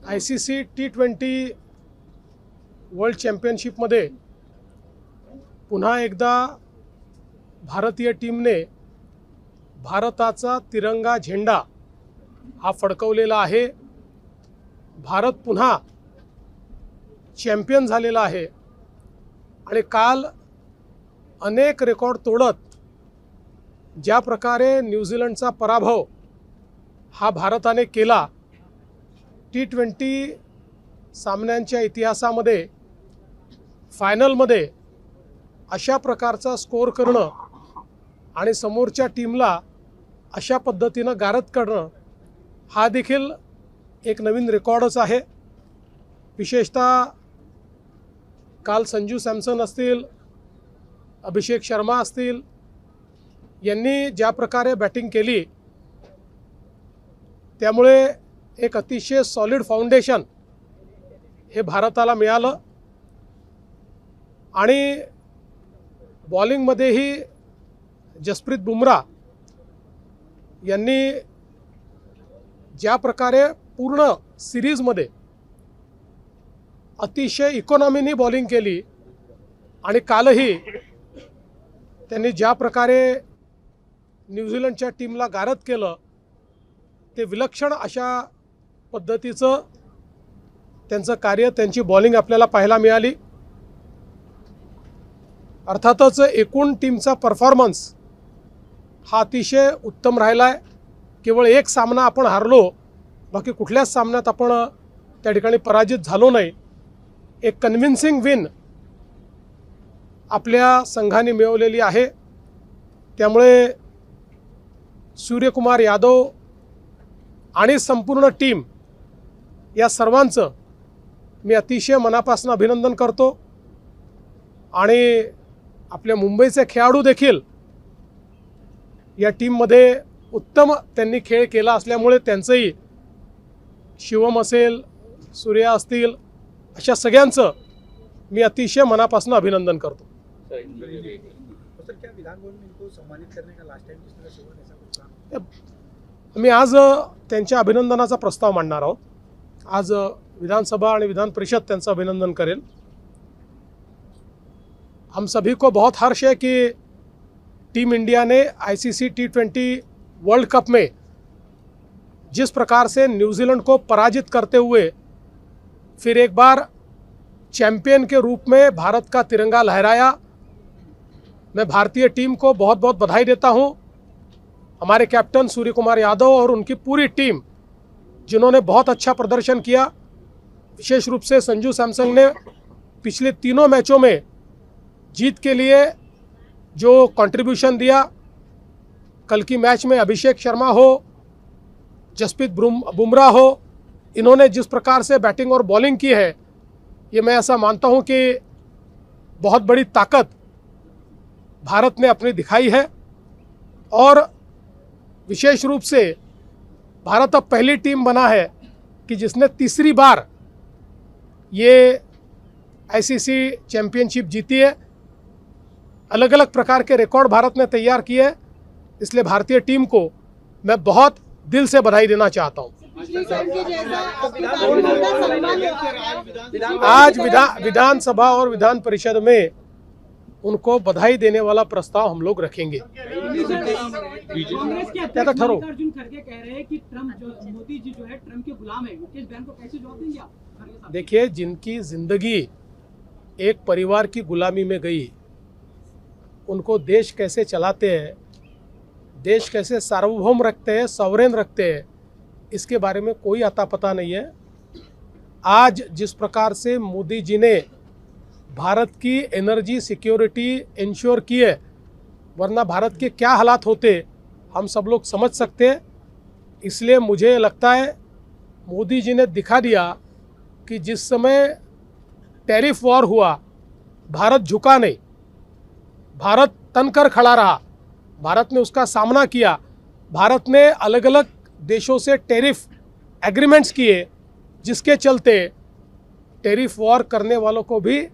ICC T20 world चॅम्पियनशिपमध्ये पुन्हा एकदा भारतीय टीमने भारताचा तिरंगा झेंडा हा फडकवलेला आहे। भारत पुन्हा चॅम्पियन झालेला आहे आणि काल अनेक रेकॉर्ड तोडत ज्या प्रकारे न्यूझीलंडचा पराभव हा भारताने केला, T20 सामन्यांच्या इतिहासामध्ये फायनलमध्ये अशा प्रकारचा स्कोअर करणं आणि समोरच्या टीमला अशा पद्धतीनं गारद करणं हा देखील एक नवीन रेकॉर्डच आहे। विशेषतः काल संजू सॅमसन असतील, अभिषेक शर्मा असतील, यांनी ज्या प्रकारे बॅटिंग केली त्यामुळे एक अतिशय सॉलिड फाउंडेशन हे भारताला मिळालं आणि बॉलिंगमध्येही जसप्रीत बुमराह यांनी ज्या प्रकारे पूर्ण सिरीजमध्ये अतिशय इकॉनॉमीनी बॉलिंग केली आणि कालही त्यांनी ज्या प्रकारे न्यूझीलंडच्या टीमला गारद केलं ते विलक्षण अशा पद्धतीचं त्यांचं कार्य, त्यांची बॉलिंग आपल्याला पाहायला मिळाली। अर्थातच एकूण टीमचा परफॉर्मन्स हा अतिशय उत्तम राहिला आहे। केवळ एक सामना आपण हारलो, बाकी कुठल्याच सामन्यात आपण त्या ठिकाणी पराजित झालो नाही। एक कन्व्हिन्सिंग विन आपल्या संघाने मिळवलेली आहे। त्यामुळे सूर्यकुमार यादव आणि संपूर्ण टीम या सर्वांचं मी अतिशय मनापासून अभिनंदन करतो आणि आपल्या मुंबईचे खेळाडू देखील या टीममध्ये उत्तम त्यांनी खेळ केला असल्यामुळे त्यांचंही, शिवम असेल, सूर्या असतील, अशा सगळ्यांचं मी अतिशय मनापासून अभिनंदन करतो। मी आज त्यांच्या अभिनंदनाचा प्रस्ताव मांडणार आहोत। आज विधानसभा आणि विधान परिषद त्यांचं अभिनंदन करेल। हम सभी को बहुत हर्ष है कि टीम इंडिया ने ICC T20 वर्ल्ड कप में जिस प्रकार से न्यूजीलैंड को पराजित करते हुए फिर एक बार चैंपियन के रूप में भारत का तिरंगा लहराया। मैं भारतीय टीम को बहुत बहुत बधाई देता हूं। हमारे कैप्टन सूर्यकुमार यादव और उनकी पूरी टीम जिन्होंने बहुत अच्छा प्रदर्शन किया, विशेष रूप से संजू सैमसन ने पिछले तीनों मैचों में जीत के लिए जो कंट्रीब्यूशन दिया। कल की मैच में अभिषेक शर्मा हो, जसप्रीत बुमराह हो, इन्होंने जिस प्रकार से बैटिंग और बॉलिंग की है, ये मैं ऐसा मानता हूं कि बहुत बड़ी ताकत भारत ने अपनी दिखाई है। और विशेष रूप से भारत अब पहली टीम बना है कि जिसने तीसरी बार ये ICC चैम्पियनशिप जीती है। अलग अलग प्रकार के रिकॉर्ड भारत ने तैयार किए हैं, इसलिए भारतीय टीम को मैं बहुत दिल से बधाई देना चाहता हूं। आज विधानसभा और विधान परिषद में उनको बधाई देने वाला प्रस्ताव हम लोग रखेंगे। क्या ठहरो, कह रहे हैं कि ट्रम्प जो मोदी जी जो है ट्रम्प के गुलाम है, मुकेश बहन को कैसे जवाब देंगे आप? देखिए, जिनकी जिंदगी एक परिवार की गुलामी में गई, उनको देश कैसे चलाते हैं, देश कैसे सार्वभौम रखते हैं, सॉवरेन रखते हैं, इसके बारे में कोई अता पता नहीं है। आज जिस प्रकार से मोदी जी ने भारत की एनर्जी सिक्योरिटी इंश्योर की है, वरना भारत के क्या हालात होते हम सब लोग समझ सकते हैं। इसलिए मुझे लगता है मोदी जी ने दिखा दिया कि जिस समय टैरिफ वॉर हुआ, भारत झुका नहीं, भारत तनकर खड़ा रहा, भारत ने उसका सामना किया। भारत ने अलग अलग देशों से टैरिफ एग्रीमेंट्स किए, जिसके चलते टैरिफ वॉर करने वालों को भी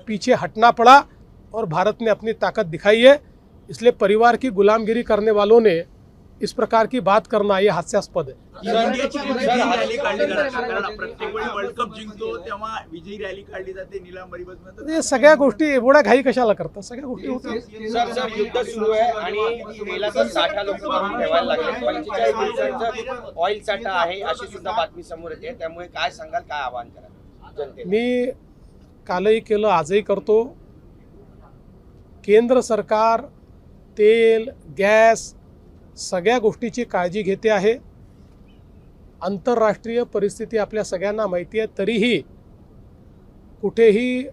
पीछे हटना पड़ा और भारत ने अपनी ताकत दिखाई है। इसलिए परिवार की गुलामगिरी करने वालों ने इस प्रकार की बात करना ये हास्यास्पद है। इंडियाची विजयी रॅली काढली जाते कारण प्रत्येक वेळी वर्ल्ड कप जिंकतो तेव्हा विजयी रॅली काढली जाते नीलांबरीपासून हे सगळ्या गोष्टी एवढ्या घाई कशाला करतात, सगळ्या गोष्टी होतात। सर युद्ध सुरू आहे आणि तेलाचा साठा लोक भरून ठेवायला लागले, 45 दिवसांचा ऑइल साठा आहे अशी सुद्धा बातमी समोर येते, त्यामुळे काय सांगाल, काय आवाहन कराल जनतेला? मी कालही केलं, आजही करतो। केंद्र सरकार तेल गॅस सगळ्या गोष्टीची काळजी घेते आहे। आंतरराष्ट्रीय परिस्थिती आपल्या सगळ्यांना माहिती आहे, तरीही कुठेही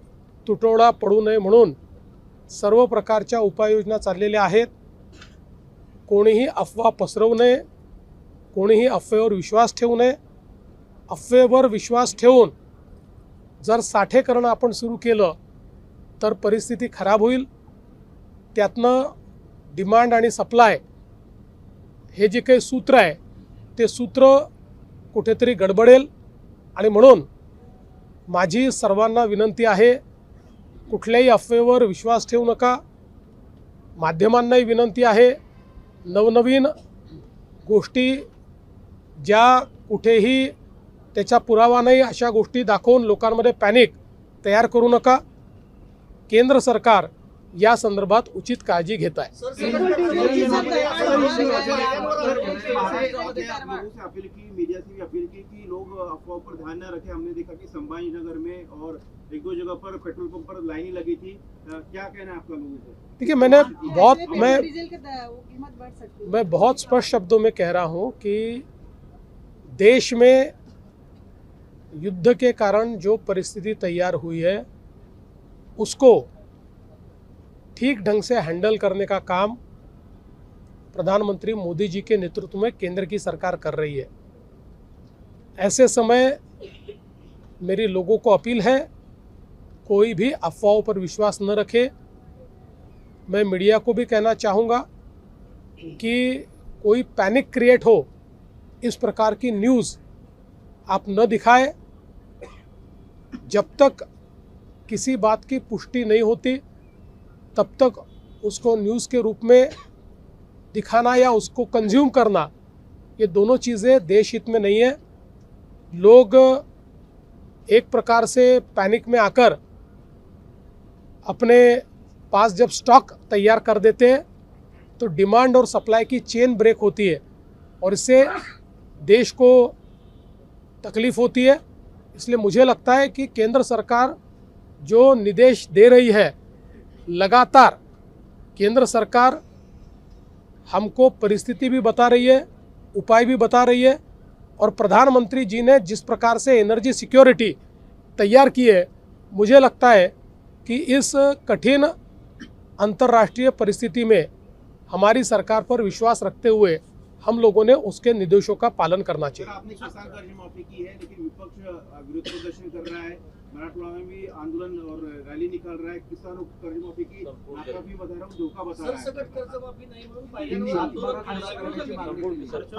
तुटवडा पडू नये म्हणून सर्व प्रकारच्या उपाययोजना चाललेल्या आहेत। कोणीही अफवा पसरवू नये, कोणीही अफवेवर विश्वास ठेवू नये। अफवेवर विश्वास ठेवून जर साठेकरण आपण सुरू केलं तर परिस्थिती खराब होईल। त्यातनं डिमांड आणि सप्लाय हे जे काही सूत्र आहे ते सूत्र कुठेतरी गडबडेल। आणि म्हणून माझी सर्वांना विनंती आहे, कुठल्याही अफवेवर विश्वास ठेवू नका। माध्यमांनाही विनंती आहे, नवनवीन गोष्टी ज्या कुठेही त्याचा पुरावा नाही अशा गोष्टी दाखवून लोकांमध्ये पॅनिक तयार करू नका। केंद्र सरकार या संदर्भात उचित काळजी घेत आहे। अपील की मीडिया से भी अपील की कि लोग अफवाह पर ध्यान न रखें। हमने देखा कि संभाजी नगर में और एक दो जगह पर पेट्रोल पंप पर लाइनें लगी थी, क्या कहना है आपका लोगों से? देखिए, मैं बहुत स्पष्ट शब्दों में कह रहा हूँ कि देश में युद्ध के कारण जो परिस्थिति तैयार हुई है उसको ठीक ढंग से हैंडल करने का काम प्रधानमंत्री मोदी जी के नेतृत्व में केंद्र की सरकार कर रही है। ऐसे समय मेरी लोगों को अपील है, कोई भी अफवाहों पर विश्वास न रखे। मैं मीडिया को भी कहना चाहूँगा कि कोई पैनिक क्रिएट हो इस प्रकार की न्यूज़ आप न दिखाएं। जब तक किसी बात की पुष्टि नहीं होती तब तक उसको न्यूज़ के रूप में दिखाना या उसको कंज्यूम करना, ये दोनों चीज़ें देश हित में नहीं है। लोग एक प्रकार से पैनिक में आकर अपने पास जब स्टॉक तैयार कर देते हैं तो डिमांड और सप्लाई की चेन ब्रेक होती है और इससे देश को तकलीफ होती है। इसलिए मुझे लगता है कि केंद्र सरकार जो निर्देश दे रही है, लगातार केंद्र सरकार हमको परिस्थिति भी बता रही है, उपाय भी बता रही है, और प्रधानमंत्री जी ने जिस प्रकार से एनर्जी सिक्योरिटी तैयार की है, मुझे लगता है कि इस कठिन अंतर्राष्ट्रीय परिस्थिति में हमारी सरकार पर विश्वास रखते हुए हम लोगों ने उसके निर्देशों का पालन करना चाहिए। आपने किसान कर्ज माफी की है, लेकिन विपक्ष विरोध प्रदर्शन कर रहा है, मराठवाड़ा में भी आंदोलन और रैली निकाल रहा है। किसानों को कर्ज माफी की मात्रा भी बता रहा हूँ, धोखा बता रहा है।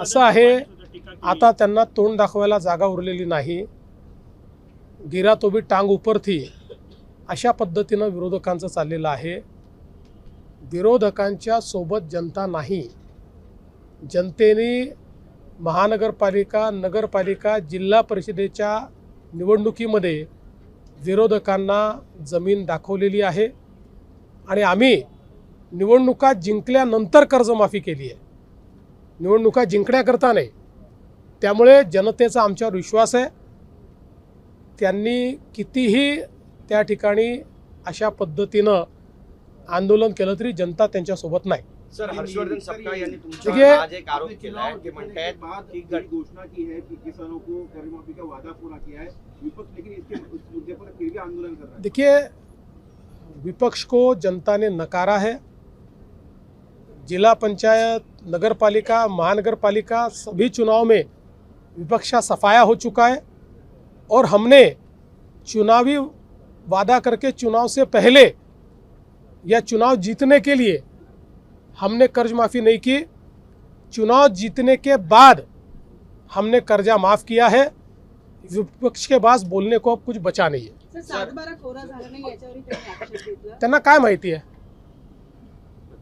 असं आहे, आता त्यांना तोंड दाखवायला जागा उरलेली नाही। गिरा तो भी टांग ऊपर थी अशा पद्धतीनं विरोधकांचं चाललेलं आहे। विरोधकांच्या सोबत जनता नाही, जनतेने महानगरपालिका, नगरपालिका, जिल्हा परिषदेच्या निवडणुकीमध्ये विरोधकांना जमीन दाखवलेली आहे आणि आम्ही निवडणुका जिंकल्यानंतर कर्जमाफी केली आहे, निवडणुका जिंकण्याकरता नाही। त्यामुळे जनतेचा आमच्यावर विश्वास आहे। त्यांनी कितीही त्या ठिकाणी अशा पद्धतीनं आंदोलन केलं तरी जनता त्यांच्यासोबत नाही। सर, हर्षवर्धन सपकाळ यांनी तुमच्यावर आज एक आरोप केला है कि म्हणतायत की घोषणा की है कि किसानों को कर्ज माफी का वादा पूरा किया है विपक्ष, लेकिन इसके उस मुद्दे पर फिर भी आंदोलन कर रहा है। देखिए, विपक्ष को जनता ने नकारा है। जिला पंचायत, नगरपालिका, महानगरपालिका सभी चुनाव में विपक्ष का सफाया हो चुका है और हमने चुनावी वादा करके चुनाव से पहले या चुनाव जीतने के लिए हमने कर्ज माफ़ी नहीं की। चुनाव जीतने के बाद हमने कर्जा माफ़ किया है। विपक्ष के पास बोलने को अब कुछ बचा नहीं है। सर, 7/12 कोरा झाला नाही याच्यावरही त्यांनी आक्षेप घेतला। त्यांना काय माहिती आहे?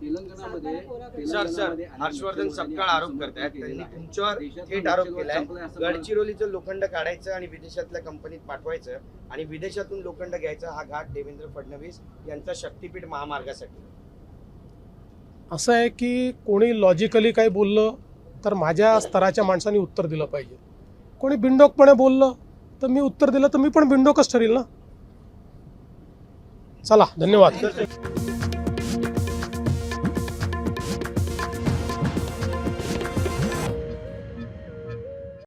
सर हर्षवर्धन सपकाळ आरोप करतायत. त्यांनी तुमच्यावर थेट आरोप केलाय. गडचिरोलीचं लोखंड काढायचं आणि विदेशातल्या कंपनीत पाठवायचं आणि विदेशातून लोखंड घ्यायचं हा घाट देवेंद्र फडणवीस यांचा शक्तीपीठ महामार्गासाठी. असं आहे की कोणी लॉजिकली काही बोललं तर माझ्या स्तराच्या माणसांनी उत्तर दिलं पाहिजे. कोणी बिनडोकपणे बोललं तर मी उत्तर दिलं तर मी पण बिनडोकच ठरेल ना. चला, धन्यवाद.